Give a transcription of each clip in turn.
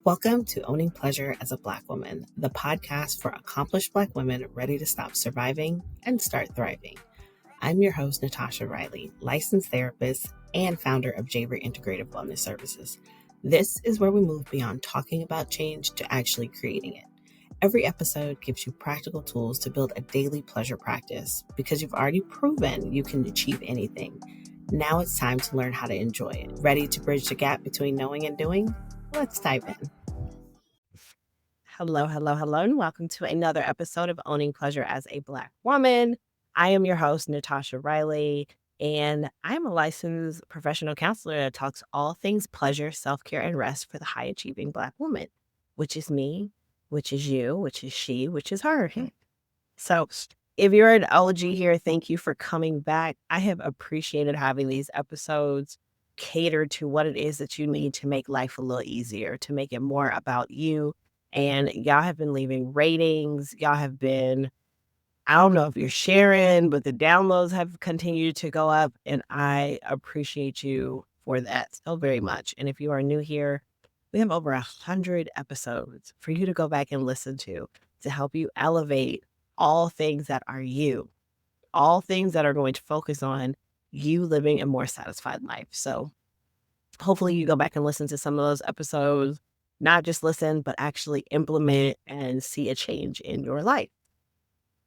Welcome to Owning Pleasure as a Black Woman, the podcast for accomplished Black women ready to stop surviving and start thriving. I'm your host, Natasha Riley, licensed therapist and founder of Javer Integrative Wellness Services. This is where we move beyond talking about change to actually creating it. Every episode gives you practical tools to build a daily pleasure practice because you've already proven you can achieve anything. Now it's time to learn how to enjoy it. Ready to bridge the gap between knowing and doing? Let's dive in. Hello, and welcome to another episode of Owning Pleasure as a Black Woman. I am your host, Natasha Riley, and I'm a licensed professional counselor that talks all things pleasure, self-care, and rest for the high-achieving Black woman, which is me, which is you, which is she, which is her. So if you're an OG here, thank you for coming back. I have appreciated having these episodes catered to what it is that you need to make life a little easier, to make it more about you. And y'all have been leaving ratings. Y'all have been, I don't know if you're sharing, but the downloads have continued to go up. And I appreciate you for that so very much. And if you are new here, we have over 100 episodes for you to go back and listen to help you elevate all things that are you, all things that are going to focus on you living a more satisfied life. So hopefully you go back and listen to some of those episodes, not just listen, but actually implement and see a change in your life.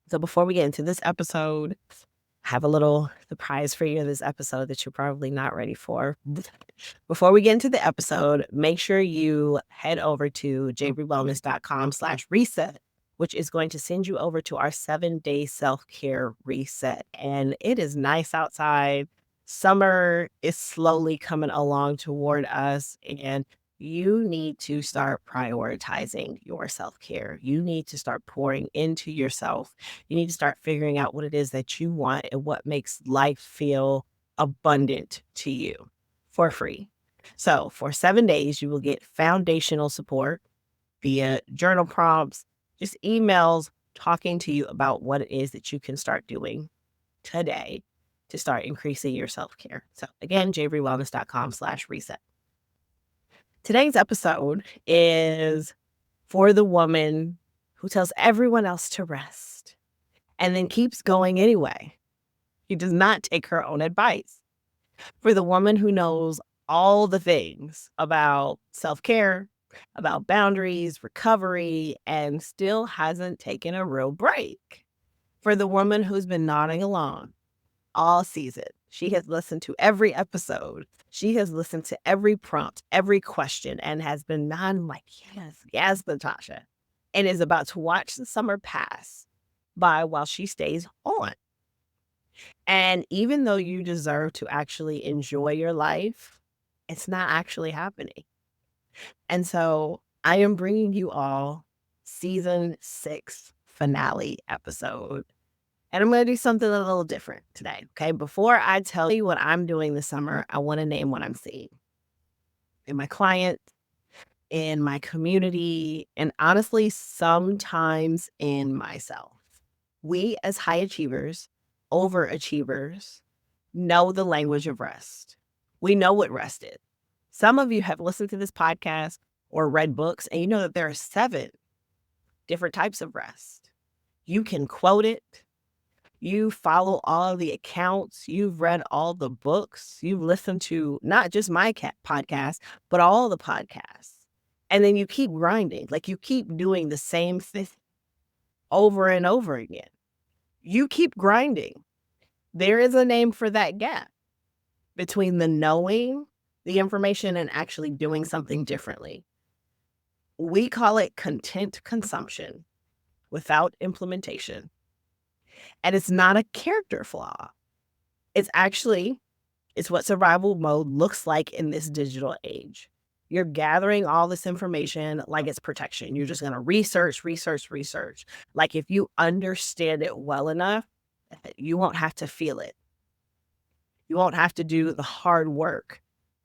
So before we get into this episode, I have a little surprise for you in this episode that you're probably not ready for. Before we get into the episode, make sure you head over to jbwellness.com/reset, which is going to send you over to our 7-day self-care reset. And it is nice outside. Summer is slowly coming along toward us, and you need to start prioritizing your self-care. You need to start pouring into yourself. You need to start figuring out what it is that you want and what makes life feel abundant to you for free. So for 7 days, you will get foundational support via journal prompts, just emails talking to you about what it is that you can start doing today to start increasing your self-care. So again, jbwellness.com/reset. Today's episode is for the woman who tells everyone else to rest and then keeps going anyway. She does not take her own advice. For the woman who knows all the things about self-care, about boundaries, recovery, and still hasn't taken a real break. For the woman who's been nodding along all season. She has listened to every episode. She has listened to every prompt, every question, and has been nodding like, yes, Natasha, and is about to watch the summer pass by while she stays on. And even though you deserve to actually enjoy your life, it's not actually happening. And so I am bringing you all season 6 finale episode. And I'm going to do something a little different today, okay? Before I tell you what I'm doing this summer, I want to name what I'm seeing in my clients, in my community, and honestly, sometimes in myself. We as high achievers, overachievers, know the language of rest. We know what rest is. Some of you have listened to this podcast or read books, and you know that there are 7 different types of rest. You can quote it. You follow all of the accounts. You've read all the books. You've listened to not just my podcast, but all the podcasts. And then you keep grinding. Like you keep doing the same thing over and over again. You keep grinding. There is a name for that gap between the knowing the information and actually doing something differently. We call it content consumption without implementation. And it's not a character flaw. It's what survival mode looks like in this digital age. You're gathering all this information like it's protection. You're just going to research. Like if you understand it well enough, you won't have to feel it. You won't have to do the hard work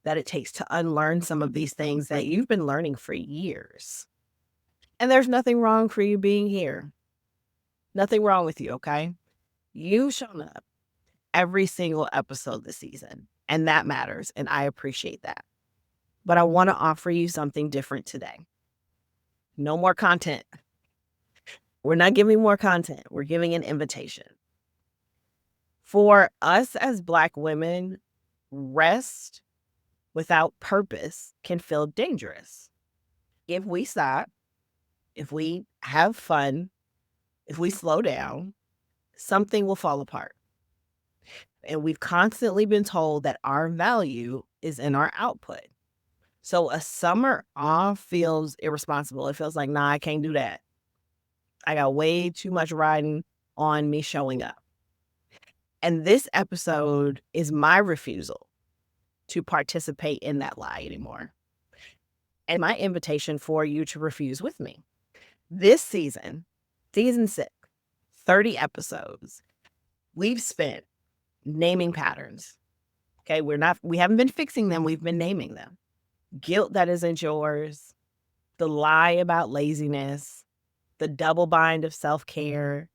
that it takes to unlearn some of these things that you've been learning for years. And there's nothing wrong for you being here. Nothing wrong with you, okay? You've shown up every single episode this season, and that matters, and I appreciate that. But I want to offer you something different today. No more content. We're not giving more content. We're giving an invitation. For us as Black women, rest without purpose can feel dangerous. If we stop, if we have fun, if we slow down, something will fall apart. And we've constantly been told that our value is in our output. So a summer off feels irresponsible. It feels like, nah, I can't do that. I got way too much riding on me showing up. And this episode is my refusal to participate in that lie anymore. And my invitation for you to refuse with me. This season, season 6, 30 episodes, we've spent naming patterns. Okay, we haven't been fixing them, we've been naming them. Guilt that isn't yours, the lie about laziness, the double bind of self-care,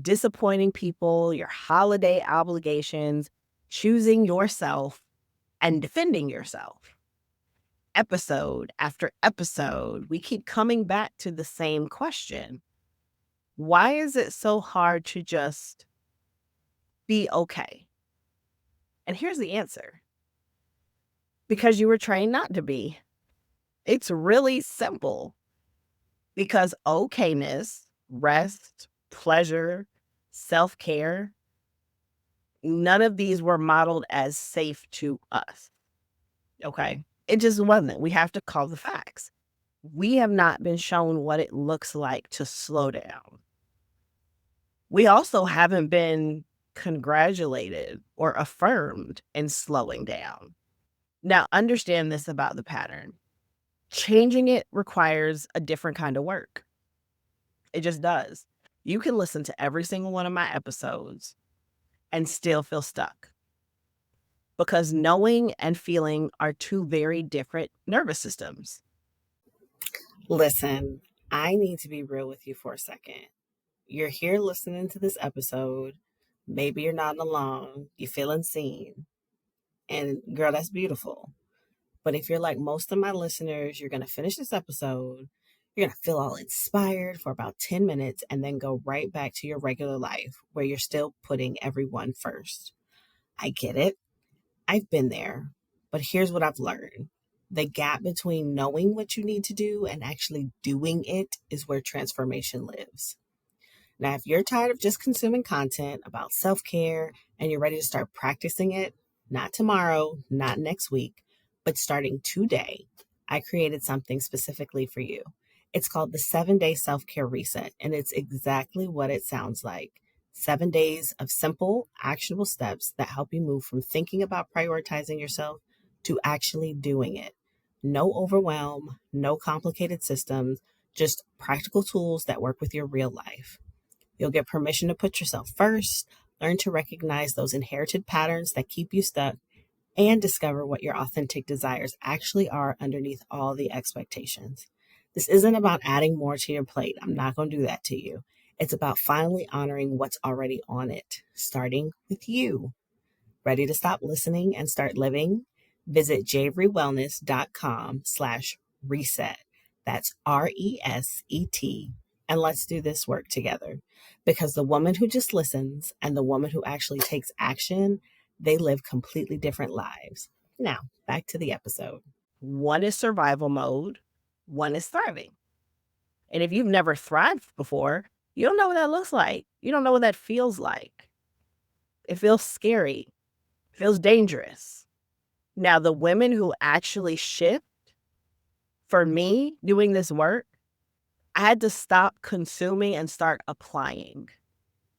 disappointing people, your holiday obligations, choosing yourself, and defending yourself. Episode after episode, we keep coming back to the same question. Why is it so hard to just be okay? And here's the answer. Because you were trained not to be. It's really simple. Because okayness, rest, pleasure, self-care, none of these were modeled as safe to us. Okay? It just wasn't. We have to call the facts. We have not been shown what it looks like to slow down. We also haven't been congratulated or affirmed in slowing down. Now, understand this about the pattern. Changing it requires a different kind of work. It just does. You can listen to every single one of my episodes and still feel stuck. Because knowing and feeling are two very different nervous systems. Listen, I need to be real with you for a second. You're here listening to this episode. Maybe you're nodding along. You're feeling seen. And girl, that's beautiful. But if you're like most of my listeners, you're going to finish this episode. You're going to feel all inspired for about 10 minutes and then go right back to your regular life where you're still putting everyone first. I get it. I've been there. But here's what I've learned. The gap between knowing what you need to do and actually doing it is where transformation lives. Now, if you're tired of just consuming content about self-care and you're ready to start practicing it, not tomorrow, not next week, but starting today, I created something specifically for you. It's called the 7-Day Self-Care Reset, and it's exactly what it sounds like. 7 days of simple, actionable steps that help you move from thinking about prioritizing yourself to actually doing it. No overwhelm, no complicated systems, just practical tools that work with your real life. You'll get permission to put yourself first, learn to recognize those inherited patterns that keep you stuck, and discover what your authentic desires actually are underneath all the expectations. This isn't about adding more to your plate. I'm not going to do that to you. It's about finally honoring what's already on it, starting with you. Ready to stop listening and start living? Visit javerywellness.com/reset. That's RESET. And let's do this work together. Because the woman who just listens and the woman who actually takes action, they live completely different lives. Now, back to the episode. One is survival mode, one is thriving. And if you've never thrived before, you don't know what that looks like. You don't know what that feels like. It feels scary. It feels dangerous. Now, the women who actually shift, for me, doing this work, I had to stop consuming and start applying.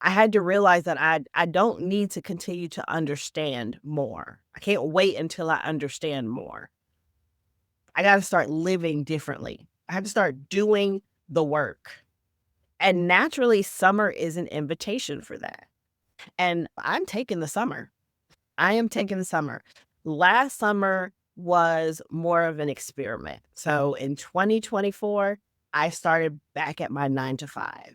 I had to realize that I don't need to continue to understand more. I can't wait until I understand more. I got to start living differently. I have to start doing the work. And naturally, summer is an invitation for that. And I'm taking the summer. I am taking the summer. Last summer was more of an experiment. So in 2024, I started back at my 9 to 5.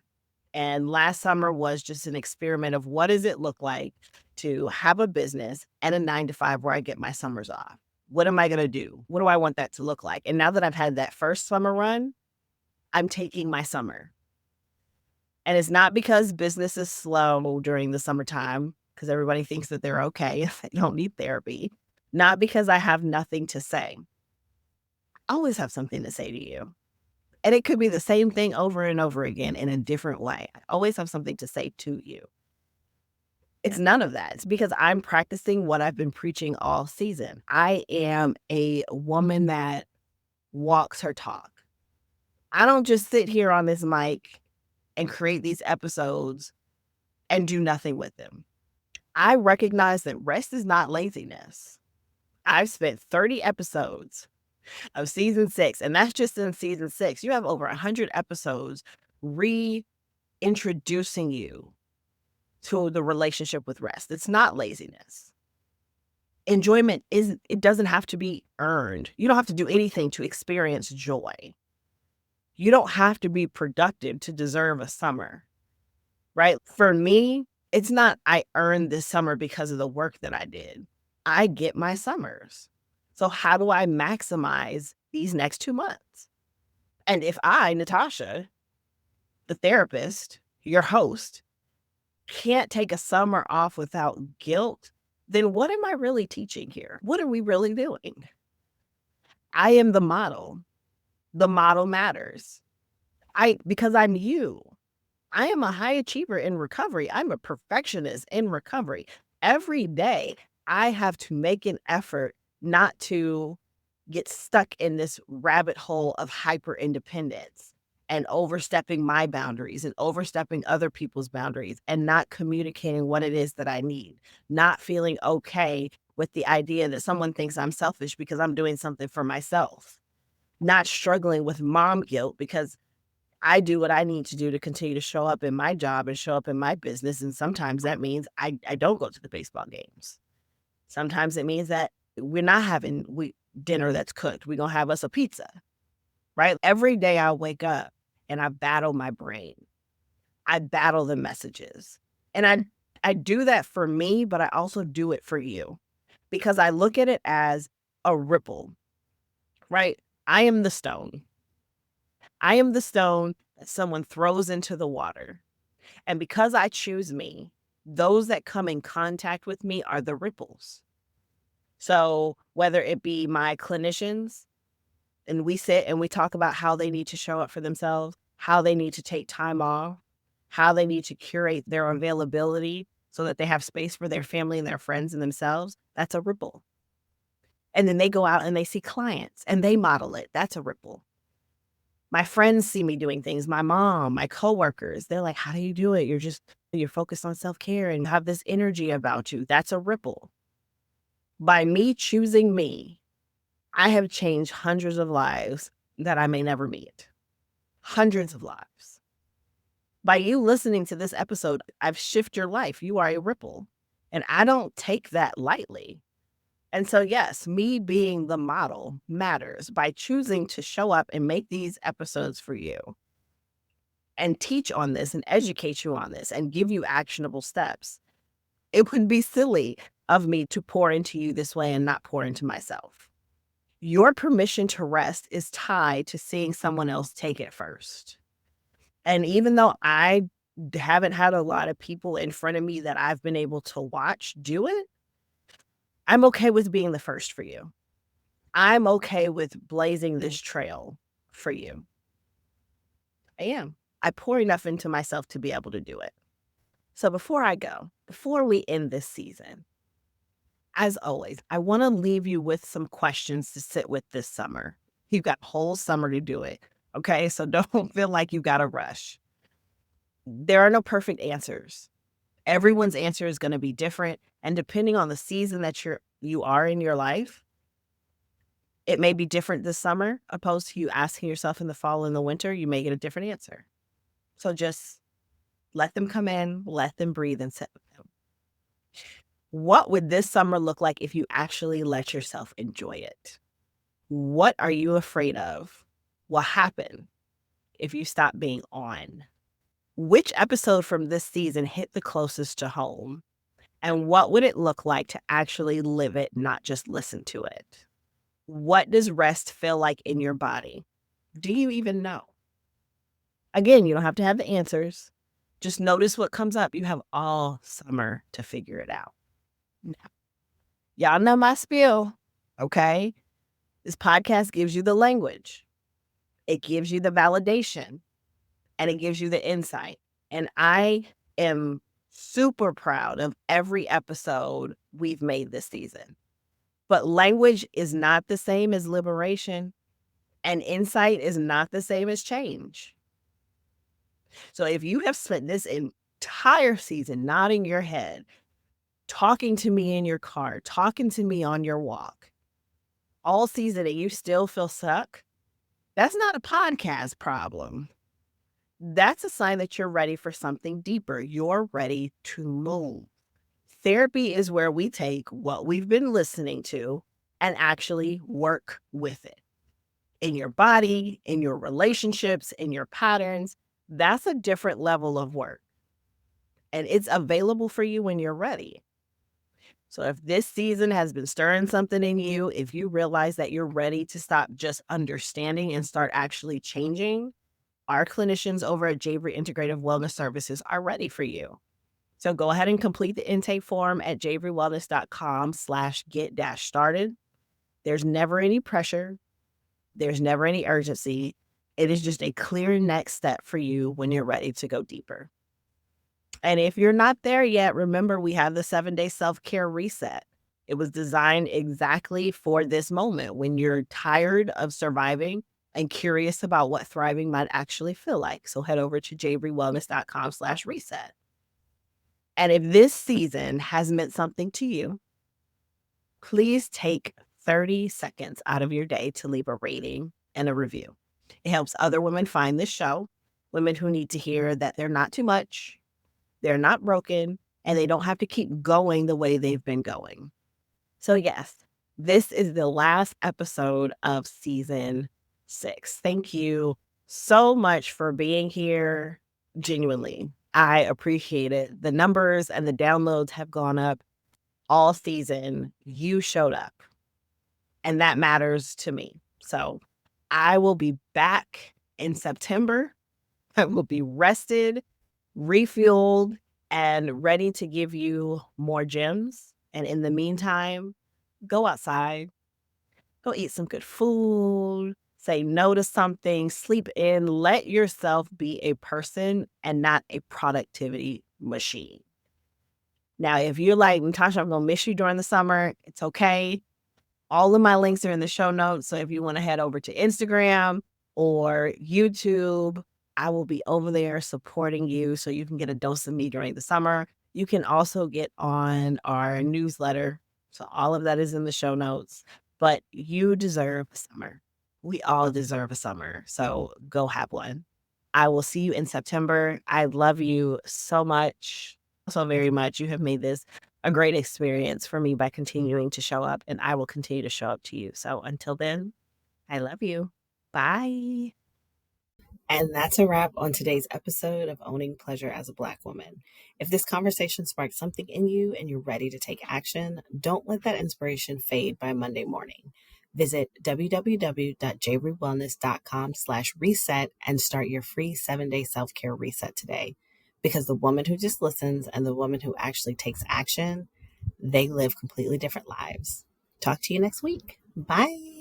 And last summer was just an experiment of what does it look like to have a business and a 9 to 5 where I get my summers off? What am I going to do? What do I want that to look like? And now that I've had that first summer run, I'm taking my summer. And it's not because business is slow during the summertime, because everybody thinks that they're okay if they don't need therapy. Not because I have nothing to say. I always have something to say to you. And it could be the same thing over and over again in a different way. I always have something to say to you. It's none of that. It's because I'm practicing what I've been preaching all season. I am a woman that walks her talk. I don't just sit here on this mic and create these episodes and do nothing with them. I recognize that rest is not laziness. I've spent 30 episodes of season 6, and that's just in season 6. You have over 100 episodes reintroducing you to the relationship with rest. It's not laziness. Enjoyment it doesn't have to be earned. You don't have to do anything to experience joy. You don't have to be productive to deserve a summer, right? For me, it's not I earned this summer because of the work that I did. I get my summers. So how do I maximize these next 2 months? And if I, Natasha, the therapist, your host, can't take a summer off without guilt, then what am I really teaching here? What are we really doing? I am the model. The model matters. Because I'm you. I am a high achiever in recovery. I'm a perfectionist in recovery. Every day, I have to make an effort not to get stuck in this rabbit hole of hyper independence and overstepping my boundaries and overstepping other people's boundaries and not communicating what it is that I need, not feeling okay with the idea that someone thinks I'm selfish because I'm doing something for myself, not struggling with mom guilt because I do what I need to do to continue to show up in my job and show up in my business. And sometimes that means I don't go to the baseball games. Sometimes it means that we're not having dinner that's cooked. We're going to have us a pizza, right? Every day I wake up and I battle my brain. I battle the messages. And I do that for me, but I also do it for you because I look at it as a ripple, right? I am the stone. I am the stone that someone throws into the water. And because I choose me, those that come in contact with me are the ripples. So whether it be my clinicians, and we sit and we talk about how they need to show up for themselves, how they need to take time off, how they need to curate their availability so that they have space for their family and their friends and themselves, that's a ripple. And then they go out and they see clients and they model it. That's a ripple. My friends see me doing things, my mom, my coworkers, they're like, how do you do it? You're focused on self-care and have this energy about you. That's a ripple. By me choosing me, I have changed hundreds of lives that I may never meet. Hundreds of lives. By you listening to this episode, I've shifted your life. You are a ripple. And I don't take that lightly. And so, yes, me being the model matters by choosing to show up and make these episodes for you and teach on this and educate you on this and give you actionable steps. It would be silly of me to pour into you this way and not pour into myself. Your permission to rest is tied to seeing someone else take it first. And even though I haven't had a lot of people in front of me that I've been able to watch do it, I'm okay with being the first for you. I'm okay with blazing this trail for you. I am. I pour enough into myself to be able to do it. So before I go, before we end this season, as always, I want to leave you with some questions to sit with this summer. You've got a whole summer to do it. Okay. So don't feel like you got to rush. There are no perfect answers. Everyone's answer is going to be different. And depending on the season that you are in your life, it may be different this summer opposed to you asking yourself in the fall and the winter, you may get a different answer. So just let them come in, let them breathe and sit with them. What would this summer look like if you actually let yourself enjoy it? What are you afraid of? What happened if you stop being on? Which episode from this season hit the closest to home? And what would it look like to actually live it, not just listen to it? What does rest feel like in your body? Do you even know? Again, you don't have to have the answers. Just notice what comes up. You have all summer to figure it out. Now, y'all know my spiel, okay? This podcast gives you the language, it gives you the validation, and it gives you the insight. And I am super proud of every episode we've made this season. But language is not the same as liberation, and insight is not the same as change. So if you have spent this entire season nodding your head, talking to me in your car, talking to me on your walk, all season and you still feel stuck, that's not a podcast problem. That's a sign that you're ready for something deeper. You're ready to move. Therapy is where we take what we've been listening to and actually work with it in your body, in your relationships, in your patterns. That's a different level of work. And it's available for you when you're ready. So if this season has been stirring something in you, if you realize that you're ready to stop just understanding and start actually changing, our clinicians over at Javery Integrative Wellness Services are ready for you. So go ahead and complete the intake form at javerywellness.com/get-started. There's never any pressure. There's never any urgency. It is just a clear next step for you when you're ready to go deeper. And if you're not there yet, remember we have the 7-day self-care reset. It was designed exactly for this moment when you're tired of surviving and curious about what thriving might actually feel like. So head over to javerywellness.com/reset. And if this season has meant something to you, please take 30 seconds out of your day to leave a rating and a review. It helps other women find this show, women who need to hear that they're not too much, they're not broken, and they don't have to keep going the way they've been going. So, yes, this is the last episode of season 6. Thank you so much for being here. Genuinely, I appreciate it. The numbers and the downloads have gone up all season. You showed up, and that matters to me. So, I will be back in September. I will be rested, refueled, and ready to give you more gems. And in the meantime, go outside, go eat some good food, say no to something, sleep in, let yourself be a person and not a productivity machine. Now, if you're like, Natasha, I'm going to miss you during the summer, it's okay. All of my links are in the show notes. So if you want to head over to Instagram or YouTube, I will be over there supporting you so you can get a dose of me during the summer. You can also get on our newsletter. So all of that is in the show notes. But you deserve a summer. We all deserve a summer. So go have one. I will see you in September. I love you so much, so very much. You have made this a great experience for me by continuing to show up, and I will continue to show up to you. So until then, I love you. Bye. And that's a wrap on today's episode of Owning Pleasure as a Black Woman. If this conversation sparked something in you and you're ready to take action, don't let that inspiration fade by Monday morning. Visit www.javerywellness.com/reset and start your free 7-day self-care reset today. Because the woman who just listens and the woman who actually takes action, they live completely different lives. Talk to you next week. Bye.